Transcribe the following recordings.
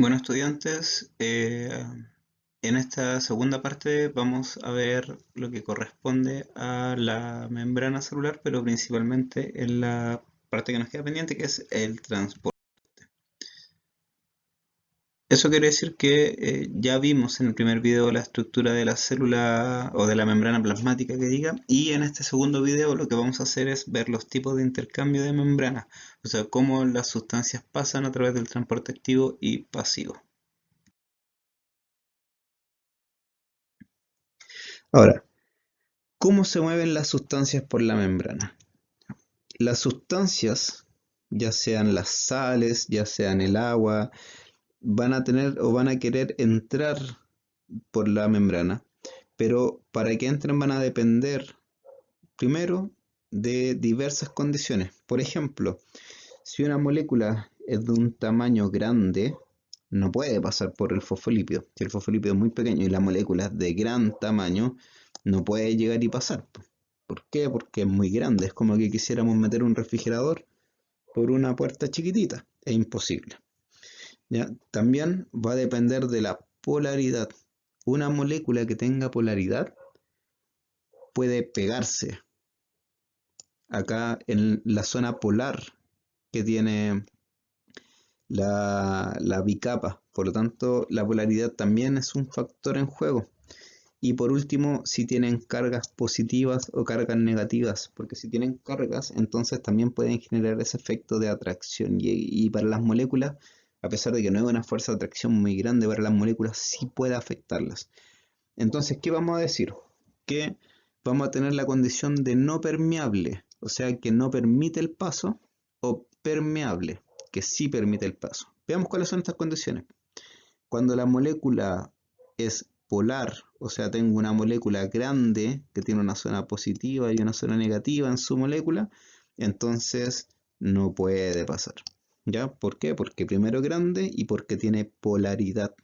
Bueno, estudiantes, en esta segunda parte vamos a ver lo que corresponde a la membrana celular, pero principalmente en la parte que nos queda pendiente, que es el transporte. Eso quiere decir que ya vimos en el primer video la estructura de la célula o de la membrana plasmática que diga, y en este segundo video lo que vamos a hacer es ver los tipos de intercambio de membrana, o sea, cómo las sustancias pasan a través del transporte activo y pasivo. Ahora, ¿cómo se mueven las sustancias por la membrana? Las sustancias, ya sean las sales, ya sean el agua, van a tener o van a querer entrar por la membrana, pero para que entren van a depender primero de diversas condiciones. Por ejemplo, si una molécula es de un tamaño grande, no puede pasar por el fosfolípido. Si el fosfolípido es muy pequeño y la molécula es de gran tamaño, no puede llegar y pasar. ¿Por qué? Porque es muy grande. Es como que quisiéramos meter un refrigerador por una puerta chiquitita. Es imposible. ¿Ya? También va a depender de la polaridad. Una molécula que tenga polaridad puede pegarse acá en la zona polar que tiene la bicapa. Por lo tanto, la polaridad también es un factor en juego. Y por último, si tienen cargas positivas o cargas negativas, porque si tienen cargas, entonces también pueden generar ese efecto de atracción. Y para las moléculas, a pesar de que no es una fuerza de atracción muy grande para las moléculas, sí puede afectarlas. Entonces, ¿qué vamos a decir? Que vamos a tener la condición de no permeable, o sea, que no permite el paso, o permeable, que sí permite el paso. Veamos cuáles son estas condiciones. Cuando la molécula es polar, o sea, tengo una molécula grande que tiene una zona positiva y una zona negativa en su molécula, entonces no puede pasar. ¿Ya? ¿Por qué? Porque primero es grande y porque tiene polaridad.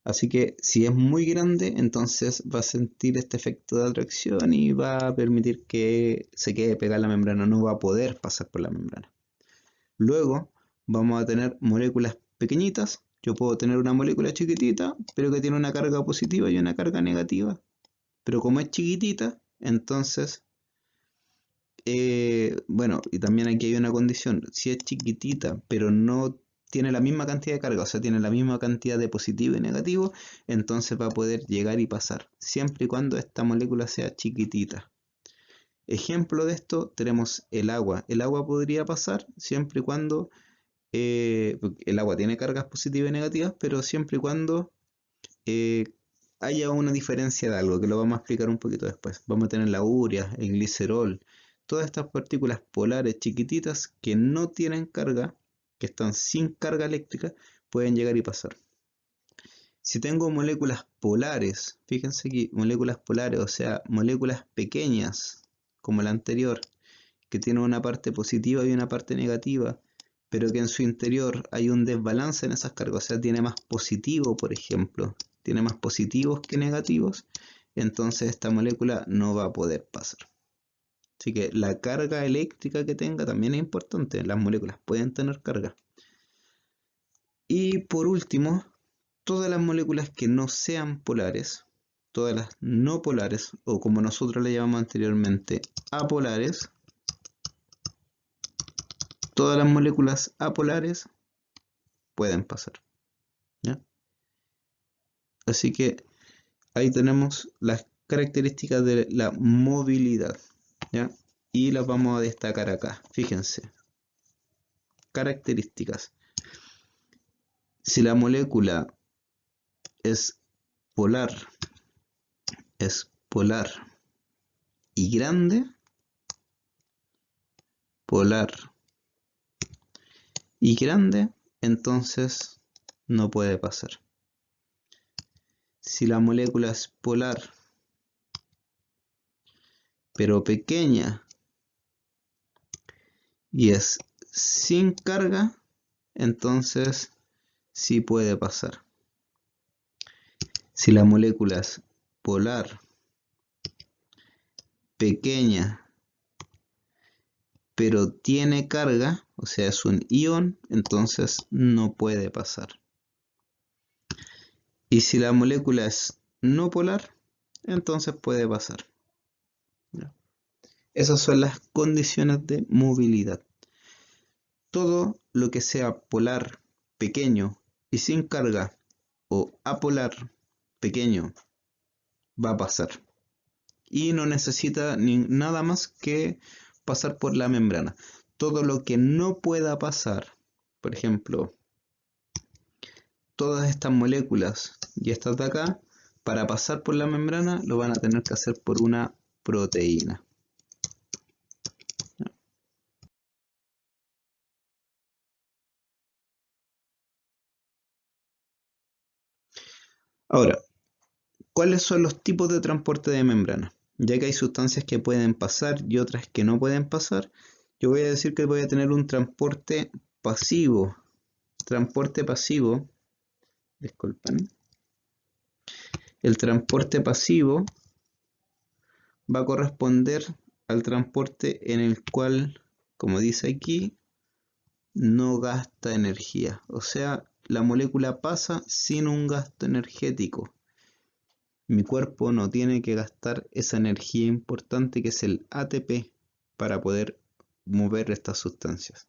Así que si es muy grande, entonces va a sentir este efecto de atracción y va a permitir que se quede pegada a la membrana, no va a poder pasar por la membrana. Luego vamos a tener moléculas pequeñitas. Yo puedo tener una molécula chiquitita, pero que tiene una carga positiva y una carga negativa. Pero como es chiquitita, entonces, bueno, y también aquí hay una condición. Si es chiquitita, pero no tiene la misma cantidad de carga, o sea, tiene la misma cantidad de positivo y negativo, entonces va a poder llegar y pasar, siempre y cuando esta molécula sea chiquitita. Ejemplo de esto tenemos el agua. El agua podría pasar siempre y cuando el agua tiene cargas positivas y negativas, pero siempre y cuando eh, haya una diferencia de algo, que lo vamos a explicar un poquito después. Vamos a tener la urea, el glicerol, todas estas partículas polares chiquititas que no tienen carga, que están sin carga eléctrica, pueden llegar y pasar. Si tengo moléculas polares, fíjense aquí, moléculas polares, o sea, moléculas pequeñas, como la anterior, que tiene una parte positiva y una parte negativa, pero que en su interior hay un desbalance en esas cargas, o sea, tiene más positivo, por ejemplo, tiene más positivos que negativos, entonces esta molécula no va a poder pasar. Así que la carga eléctrica que tenga también es importante, las moléculas pueden tener carga. Y por último, todas las moléculas que no sean polares, todas las no polares, o como nosotros le llamamos anteriormente, apolares, todas las moléculas apolares pueden pasar. ¿Ya? Así que ahí tenemos las características de la movilidad. ¿Ya? Y las vamos a destacar acá. Fíjense. Características. Si la molécula es polar, es polar y grande, polar y grande, entonces no puede pasar. Si la molécula es polar pero pequeña y es sin carga, entonces sí puede pasar. Si la molécula es polar, pequeña pero tiene carga, o sea, es un ion, entonces no puede pasar. Y si la molécula es no polar, entonces puede pasar. Esas son las condiciones de movilidad. Todo lo que sea polar, pequeño y sin carga, o apolar, pequeño, va a pasar. Y no necesita nada más que pasar por la membrana. Todo lo que no pueda pasar, por ejemplo, todas estas moléculas y estas de acá, para pasar por la membrana lo van a tener que hacer por una proteína. Ahora, ¿cuáles son los tipos de transporte de membrana? Ya que hay sustancias que pueden pasar y otras que no pueden pasar, yo voy a decir que voy a tener un transporte pasivo. Transporte pasivo, disculpen. El transporte pasivo va a corresponder al transporte en el cual, como dice aquí, no gasta energía. O sea, la molécula pasa sin un gasto energético. Mi cuerpo no tiene que gastar esa energía importante que es el ATP para poder mover estas sustancias.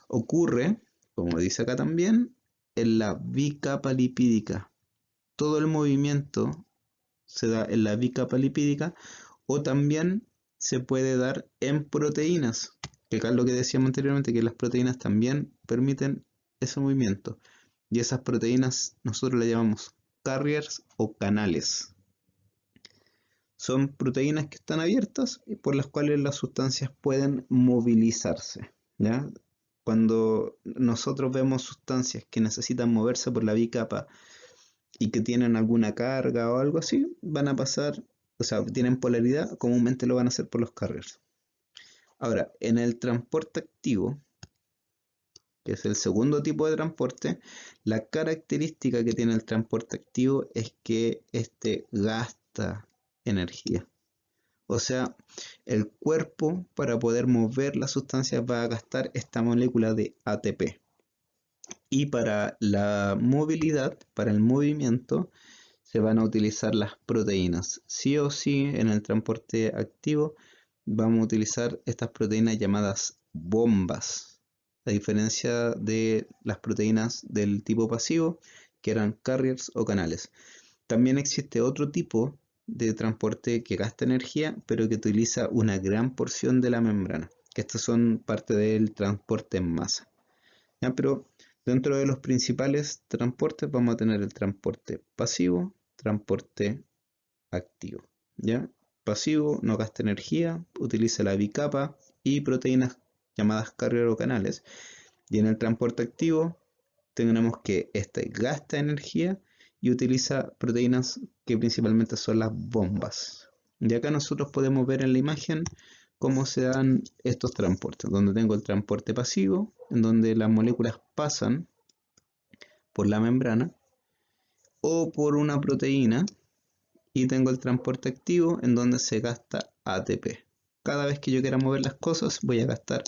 Ocurre, como dice acá también, en la bicapa lipídica. Todo el movimiento se da en la bicapa lipídica o también se puede dar en proteínas, que acá es lo que decíamos anteriormente, que las proteínas también permiten ese movimiento. Y esas proteínas nosotros las llamamos carriers o canales. Son proteínas que están abiertas y por las cuales las sustancias pueden movilizarse, ¿ya? Cuando nosotros vemos sustancias que necesitan moverse por la bicapa y que tienen alguna carga o algo así, van a pasar, o sea, tienen polaridad, comúnmente lo van a hacer por los carriers. Ahora, en el transporte activo, que es el segundo tipo de transporte, la característica que tiene el transporte activo es que este gasta energía. O sea, el cuerpo para poder mover la sustancia va a gastar esta molécula de ATP. Y para la movilidad, para el movimiento, se van a utilizar las proteínas. Sí o sí, en el transporte activo vamos a utilizar estas proteínas llamadas bombas, a diferencia de las proteínas del tipo pasivo, que eran carriers o canales. También existe otro tipo de transporte que gasta energía, pero que utiliza una gran porción de la membrana, que estos son parte del transporte en masa. ¿Ya? Pero dentro de los principales transportes vamos a tener el transporte pasivo, transporte activo. ¿Ya? Pasivo no gasta energía, utiliza la bicapa y proteínas llamadas carrier o canales. Y en el transporte activo tenemos que este gasta energía y utiliza proteínas que principalmente son las bombas. Y acá nosotros podemos ver en la imagen cómo se dan estos transportes, donde tengo el transporte pasivo, en donde las moléculas pasan por la membrana o por una proteína, y tengo el transporte activo en donde se gasta ATP. Cada vez que yo quiera mover las cosas voy a gastar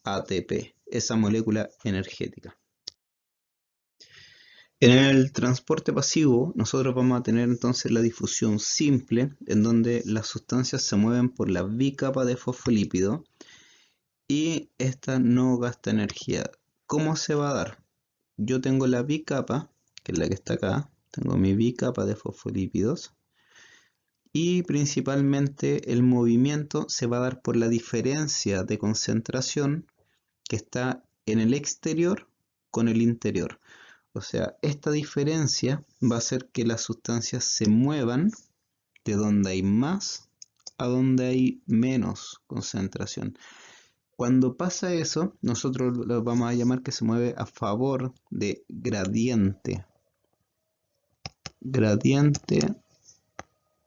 ATP, esa molécula energética. En el transporte pasivo, nosotros vamos a tener entonces la difusión simple, en donde las sustancias se mueven por la bicapa de fosfolípido y esta no gasta energía. ¿Cómo se va a dar? Yo tengo la bicapa, que es la que está acá, tengo mi bicapa de fosfolípidos y principalmente el movimiento se va a dar por la diferencia de concentración que está en el exterior con el interior. O sea, esta diferencia va a hacer que las sustancias se muevan de donde hay más a donde hay menos concentración. Cuando pasa eso, nosotros lo vamos a llamar que se mueve a favor de gradiente. Gradiente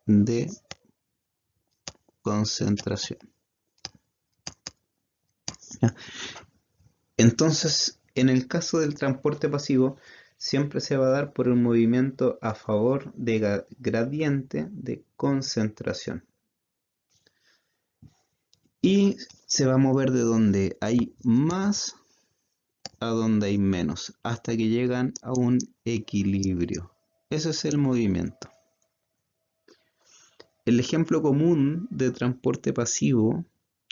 de concentración. ¿Ya? Entonces, en el caso del transporte pasivo, siempre se va a dar por un movimiento a favor de gradiente de concentración. y se va a mover de donde hay más a donde hay menos, hasta que llegan a un equilibrio. Ese es el movimiento. El ejemplo común de transporte pasivo,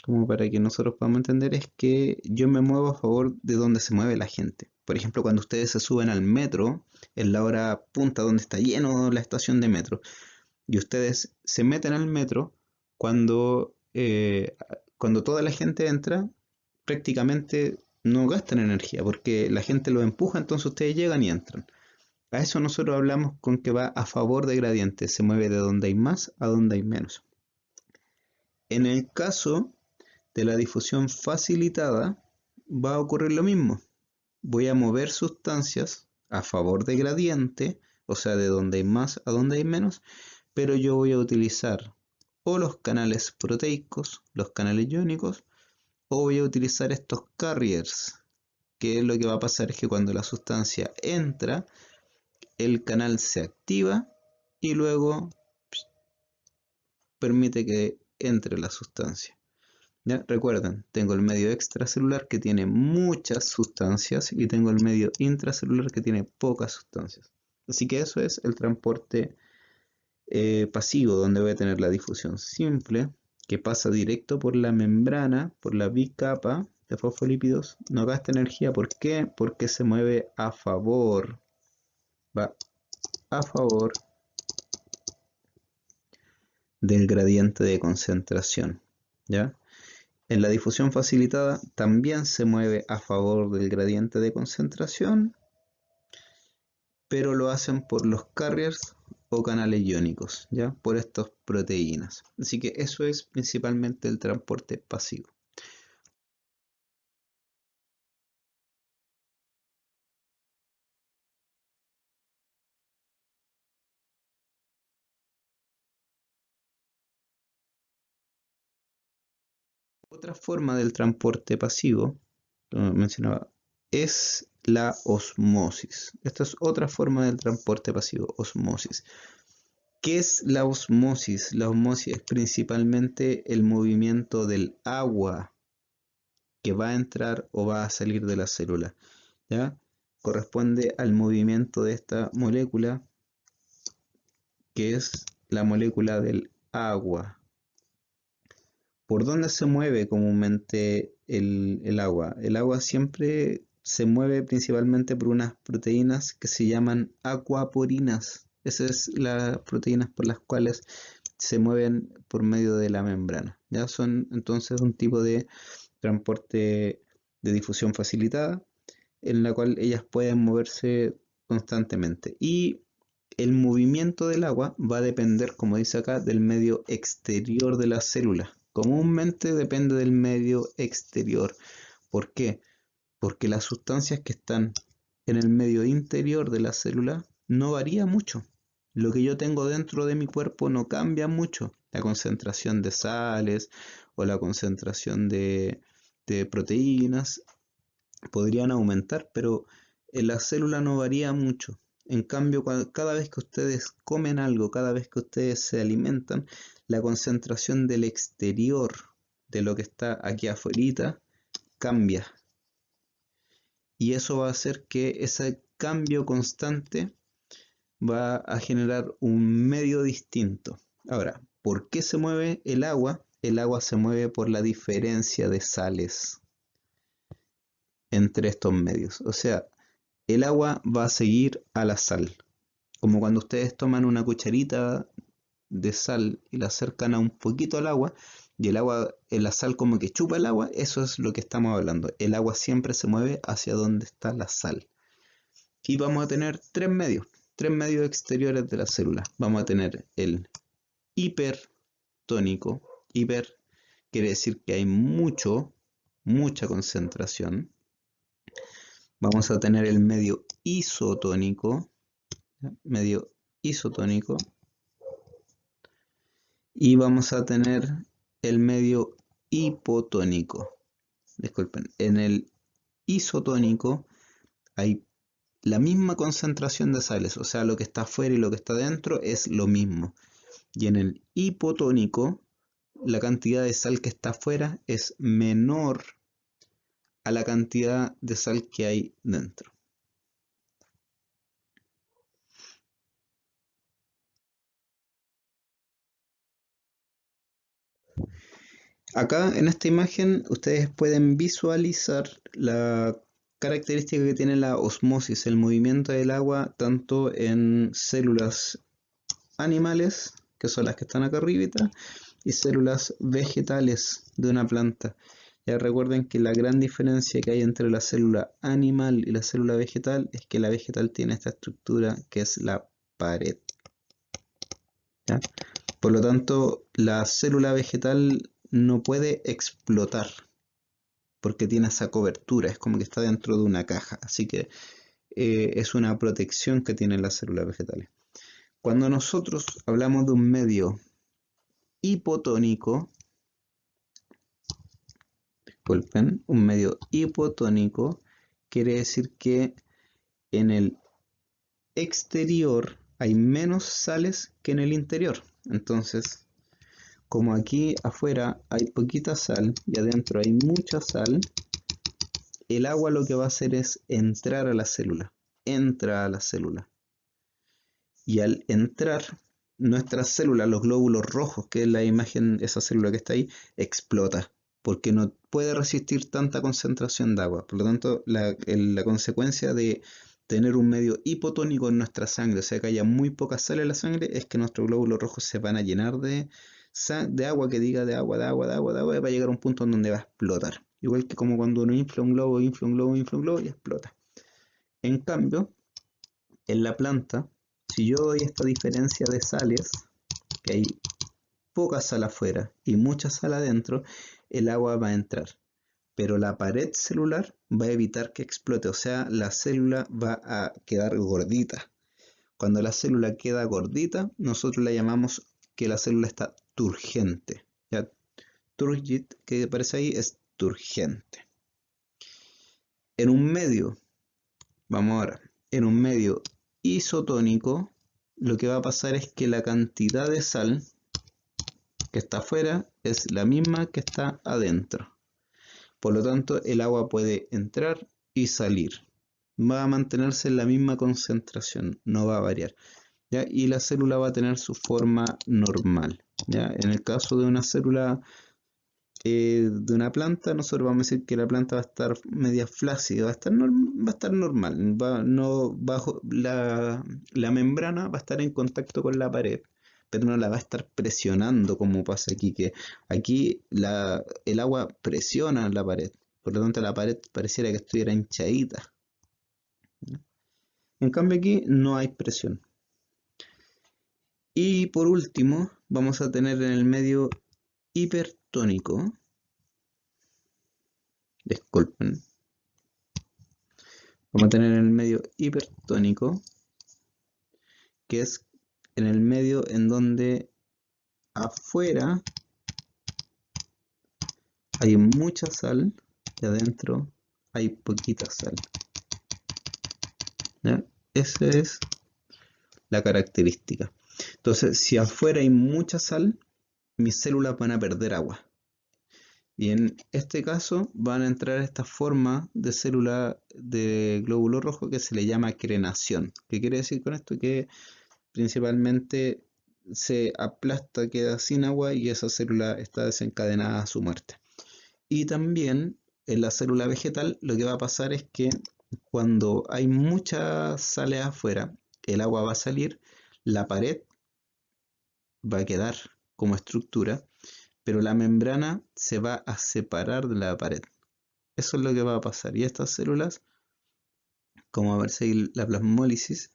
como para que nosotros podamos entender, es que yo me muevo a favor de donde se mueve la gente. Por ejemplo, cuando ustedes se suben al metro, en la hora punta donde está lleno la estación de metro, y ustedes se meten al metro, cuando toda la gente entra, prácticamente no gastan energía, porque la gente los empuja, entonces ustedes llegan y entran. A eso nosotros hablamos con que va a favor de gradiente, se mueve de donde hay más a donde hay menos. En el caso de la difusión facilitada, va a ocurrir lo mismo. Voy a mover sustancias a favor de gradiente, o sea, de donde hay más a donde hay menos, pero yo voy a utilizar o los canales proteicos, los canales iónicos, o voy a utilizar estos carriers, que lo que va a pasar es que cuando la sustancia entra, el canal se activa y luego permite que entre la sustancia. ¿Ya? Recuerden, tengo el medio extracelular que tiene muchas sustancias y tengo el medio intracelular que tiene pocas sustancias. Así que eso es el transporte pasivo, donde voy a tener la difusión simple, que pasa directo por la membrana, por la bicapa de fosfolípidos, no gasta energía. ¿Por qué? Porque se mueve a favor, va a favor del gradiente de concentración, ¿ya? En la difusión facilitada también se mueve a favor del gradiente de concentración, pero lo hacen por los carriers o canales iónicos, ¿ya? Por estas proteínas. Así que eso es principalmente el transporte pasivo. Otra forma del transporte pasivo, como mencionaba, es la osmosis. Esta es otra forma del transporte pasivo, osmosis. ¿Qué es la osmosis? La osmosis es principalmente el movimiento del agua que va a entrar o va a salir de la célula, ¿ya? Corresponde al movimiento de esta molécula, que es la molécula del agua. ¿Por dónde se mueve comúnmente el agua? El agua siempre se mueve principalmente por unas proteínas que se llaman aquaporinas. Esas son las proteínas por las cuales se mueven por medio de la membrana. Ya son entonces un tipo de transporte de difusión facilitada en la cual ellas pueden moverse constantemente. Y el movimiento del agua va a depender, como dice acá, del medio exterior de la célula. Comúnmente depende del medio exterior. ¿Por qué? Porque las sustancias que están en el medio interior de la célula no varía mucho. Lo que yo tengo dentro de mi cuerpo no cambia mucho. La concentración de sales o la concentración de proteínas podrían aumentar, pero en la célula no varía mucho. En cambio, cada vez que ustedes comen algo, cada vez que ustedes se alimentan, la concentración del exterior de lo que está aquí afuera cambia. Y eso va a hacer que ese cambio constante va a generar un medio distinto. Ahora, ¿por qué se mueve el agua? El agua se mueve por la diferencia de sales entre estos medios. O sea, el agua va a seguir a la sal. Como cuando ustedes toman una cucharita de sal y la acercan a un poquito al agua, y el agua, la sal como que chupa el agua, eso es lo que estamos hablando. El agua siempre se mueve hacia donde está la sal. Y vamos a tener tres medios exteriores de la célula. Vamos a tener el hipertónico. Hiper quiere decir que hay mucha concentración. Vamos a tener el medio isotónico, medio isotónico, y vamos a tener el medio hipotónico. Disculpen, en el isotónico hay la misma concentración de sales, o sea, lo que está afuera y lo que está dentro es lo mismo. Y en el hipotónico la cantidad de sal que está afuera es menor a la cantidad de sal que hay dentro. Acá en esta imagen ustedes pueden visualizar la característica que tiene la osmosis, el movimiento del agua tanto en células animales, que son las que están acá arribita, y células vegetales de una planta. Ya recuerden que la gran diferencia que hay entre la célula animal y la célula vegetal es que la vegetal tiene esta estructura que es la pared. ¿Ya? Por lo tanto, la célula vegetal no puede explotar porque tiene esa cobertura, es como que está dentro de una caja, así que es una protección que tienen las células vegetales. Cuando nosotros hablamos de un medio hipotónico, disculpen, un medio hipotónico quiere decir que en el exterior hay menos sales que en el interior. Entonces, como aquí afuera hay poquita sal y adentro hay mucha sal, el agua lo que va a hacer es entrar a la célula. Entra a la célula. Y al entrar, nuestra célula, los glóbulos rojos, que es la imagen, esa célula que está ahí, explota. Porque no puede resistir tanta concentración de agua. Por lo tanto, la consecuencia de tener un medio hipotónico en nuestra sangre, o sea que haya muy poca sal en la sangre, es que nuestros glóbulos rojos se van a llenar de agua, que diga de agua, y va a llegar a un punto en donde va a explotar. Igual que como cuando uno infla un globo y explota. En cambio, en la planta, si yo doy esta diferencia de sales, que hay poca sal afuera y mucha sal adentro, el agua va a entrar. Pero la pared celular va a evitar que explote, o sea, la célula va a quedar gordita. Cuando la célula queda gordita, nosotros la llamamos que la célula está turgente. ¿Ya? Turgid, que aparece ahí, es turgente. En un medio, vamos ahora, en un medio isotónico, lo que va a pasar es que la cantidad de sal que está afuera es la misma que está adentro. Por lo tanto, el agua puede entrar y salir. Va a mantenerse en la misma concentración, no va a variar. ¿Ya? Y la célula va a tener su forma normal. ¿Ya? En el caso de una célula de una planta, nosotros vamos a decir que la planta va a estar media flácida, va a estar normal, no, bajo la membrana va a estar en contacto con la pared, pero no la va a estar presionando como pasa aquí, que aquí el agua presiona la pared, por lo tanto la pared pareciera que estuviera hinchadita. En cambio aquí no hay presión. Y por último, vamos a tener en el medio hipertónico. Disculpen. Vamos a tener en el medio hipertónico, que es en el medio en donde afuera hay mucha sal y adentro hay poquita sal. ¿Ya? Esa es la característica. Entonces, si afuera hay mucha sal, mis células van a perder agua. Y en este caso van a entrar esta forma de célula de glóbulo rojo que se le llama crenación. ¿Qué quiere decir con esto? Que principalmente se aplasta, queda sin agua y esa célula está desencadenada a su muerte. Y también en la célula vegetal lo que va a pasar es que cuando hay muchas sales afuera, el agua va a salir, la pared va a quedar como estructura, pero la membrana se va a separar de la pared. Eso es lo que va a pasar. Y estas células, como a ver si la plasmólisis,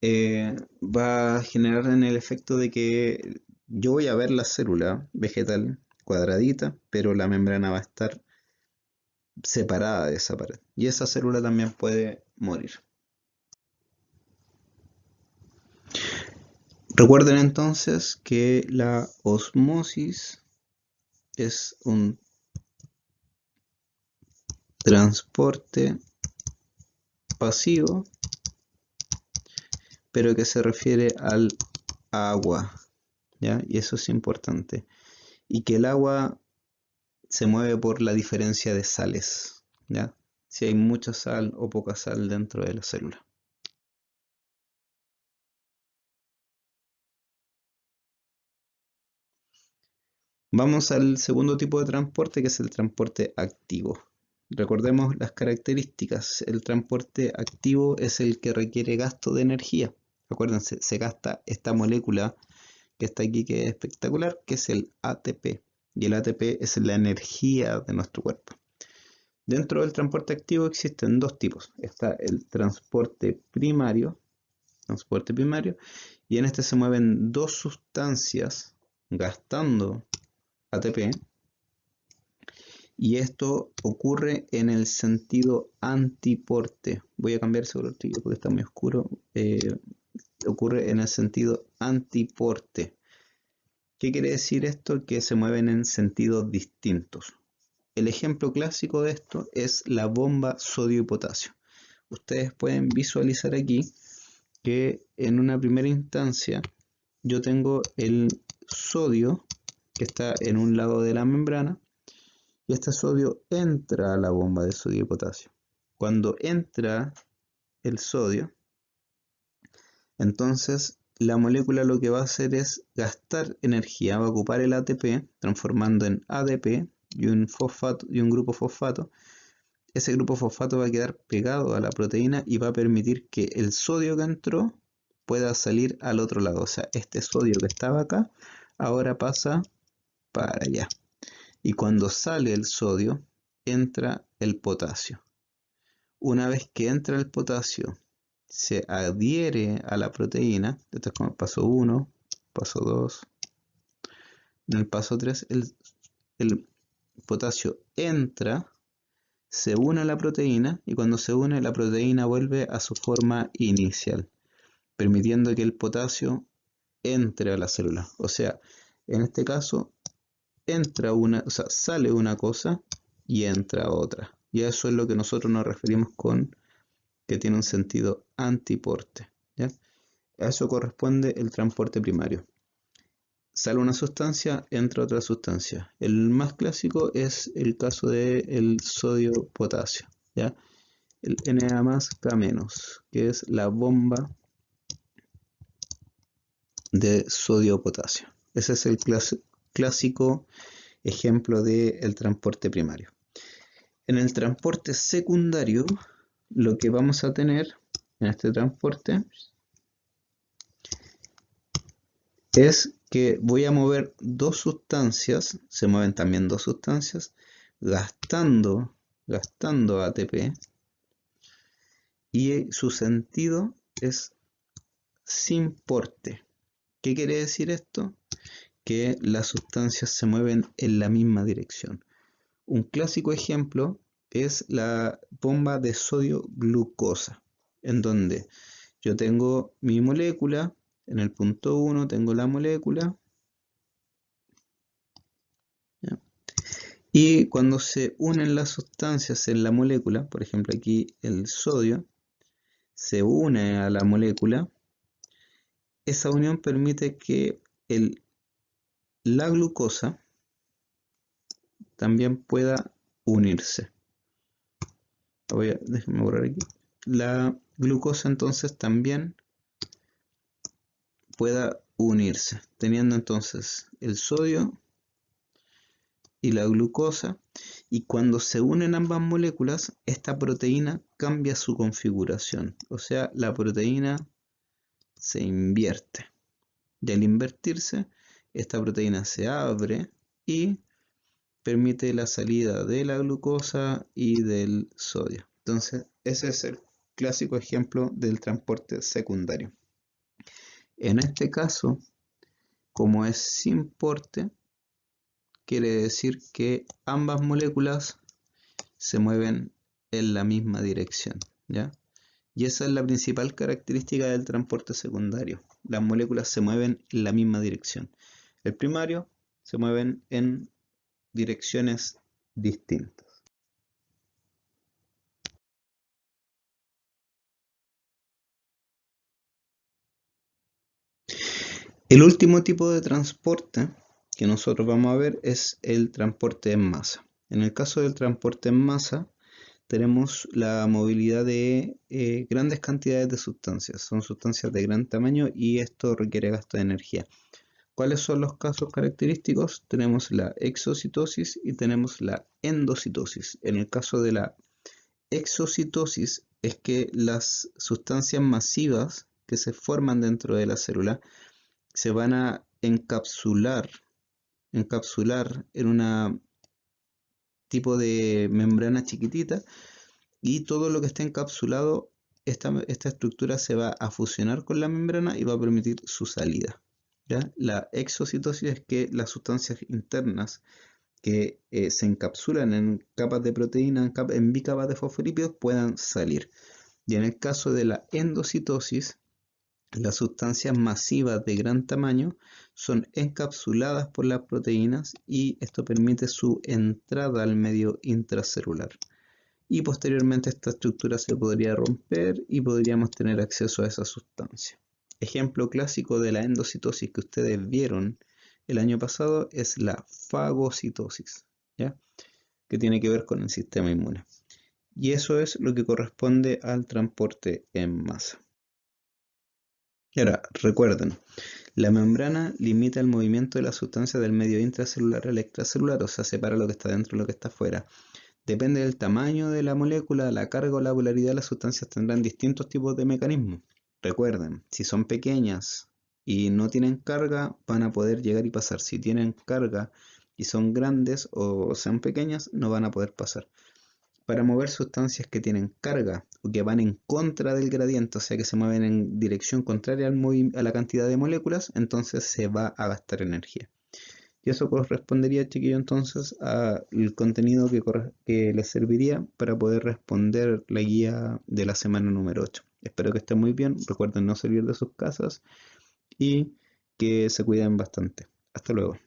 va a generar en el efecto de que yo voy a ver la célula vegetal cuadradita, pero la membrana va a estar separada de esa pared. Y esa célula también puede morir. Recuerden entonces que la osmosis es un transporte pasivo, pero que se refiere al agua, ¿ya? Y eso es importante. Y que el agua se mueve por la diferencia de sales, ¿ya? Si hay mucha sal o poca sal dentro de la célula. Vamos al segundo tipo de transporte, que es el transporte activo. Recordemos las características. El transporte activo es el que requiere gasto de energía. Acuérdense, se gasta esta molécula que está aquí, que es espectacular, que es el ATP. Y el ATP es la energía de nuestro cuerpo. Dentro del transporte activo existen dos tipos. Está el transporte primario, y en este se mueven dos sustancias gastando ATP, y esto ocurre en el sentido antiporte. Voy a cambiar ese color porque está muy oscuro. Ocurre en el sentido antiporte. ¿Qué quiere decir esto? Que se mueven en sentidos distintos. El ejemplo clásico de esto es la bomba sodio y potasio. Ustedes pueden visualizar aquí que en una primera instancia yo tengo el sodio que está en un lado de la membrana, y este sodio entra a la bomba de sodio y potasio. Cuando entra el sodio, entonces la molécula lo que va a hacer es gastar energía, va a ocupar el ATP transformando en ADP y un fosfato y un grupo fosfato. Ese grupo fosfato va a quedar pegado a la proteína y va a permitir que el sodio que entró pueda salir al otro lado. O sea, este sodio que estaba acá ahora pasa para allá. Y cuando sale el sodio, entra el potasio. Una vez que entra el potasio, se adhiere a la proteína. Esto es como el paso 1, paso 2. En el paso 3, el potasio entra, se une a la proteína, y cuando se une, la proteína vuelve a su forma inicial, permitiendo que el potasio entre a la célula. O sea, en este caso, sale una cosa y entra otra. Y a eso es lo que nosotros nos referimos con que tiene un sentido antiporte, ¿ya? A eso corresponde el transporte primario. Sale una sustancia, entra otra sustancia. El más clásico es el caso del sodio-potasio, ¿ya? El Na más K menos, que es la bomba de sodio-potasio. Ese es el clásico ejemplo del transporte primario. En el transporte secundario, lo que vamos a tener en este transporte es que voy a mover dos sustancias, se mueven también dos sustancias, gastando ATP, y su sentido es sin porte. ¿Qué quiere decir esto? Que las sustancias se mueven en la misma dirección. Un clásico ejemplo es la bomba de sodio glucosa, en donde yo tengo mi molécula, en el punto 1 tengo la molécula, ¿ya? Y cuando se unen las sustancias en la molécula, por ejemplo aquí el sodio se une a la molécula, esa unión permite que la glucosa también pueda unirse. Déjenme borrar aquí. La glucosa entonces también pueda unirse, teniendo entonces el sodio y la glucosa, y cuando se unen ambas moléculas, esta proteína cambia su configuración, o sea, la proteína se invierte, y al invertirse, esta proteína se abre y permite la salida de la glucosa y del sodio. Entonces, ese es el clásico ejemplo del transporte secundario. En este caso, como es sin porte, quiere decir que ambas moléculas se mueven en la misma dirección, ¿ya? Y esa es la principal característica del transporte secundario. Las moléculas se mueven en la misma dirección. El primario se mueven en direcciones distintas. El último tipo de transporte que nosotros vamos a ver es el transporte en masa. En el caso del transporte en masa, tenemos la movilidad de grandes cantidades de sustancias. Son sustancias de gran tamaño y esto requiere gasto de energía. ¿Cuáles son los casos característicos? Tenemos la exocitosis y tenemos la endocitosis. En el caso de la exocitosis es que las sustancias masivas que se forman dentro de la célula se van a encapsular en una tipo de membrana chiquitita y todo lo que está encapsulado, esta estructura se va a fusionar con la membrana y va a permitir su salida. ¿Ya? La exocitosis es que las sustancias internas que se encapsulan en capas de proteína, en bicapas de fosfolípidos, puedan salir. Y en el caso de la endocitosis, las sustancias masivas de gran tamaño son encapsuladas por las proteínas y esto permite su entrada al medio intracelular. Y posteriormente esta estructura se podría romper y podríamos tener acceso a esa sustancia. Ejemplo clásico de la endocitosis que ustedes vieron el año pasado es la fagocitosis, ¿ya? Que tiene que ver con el sistema inmune. Y eso es lo que corresponde al transporte en masa. Y ahora, recuerden, la membrana limita el movimiento de la sustancia del medio intracelular al extracelular, o sea, separa lo que está dentro y lo que está fuera. Depende del tamaño de la molécula, la carga o la polaridad, las sustancias tendrán distintos tipos de mecanismos. Recuerden, si son pequeñas y no tienen carga, van a poder llegar y pasar. Si tienen carga y son grandes o sean pequeñas, no van a poder pasar. Para mover sustancias que tienen carga o que van en contra del gradiente, o sea que se mueven en dirección contraria a la cantidad de moléculas, entonces se va a gastar energía. Y eso correspondería, chiquillo, entonces al contenido que les serviría para poder responder la guía de la semana número 8. Espero que estén muy bien, recuerden no salir de sus casas y que se cuiden bastante. Hasta luego.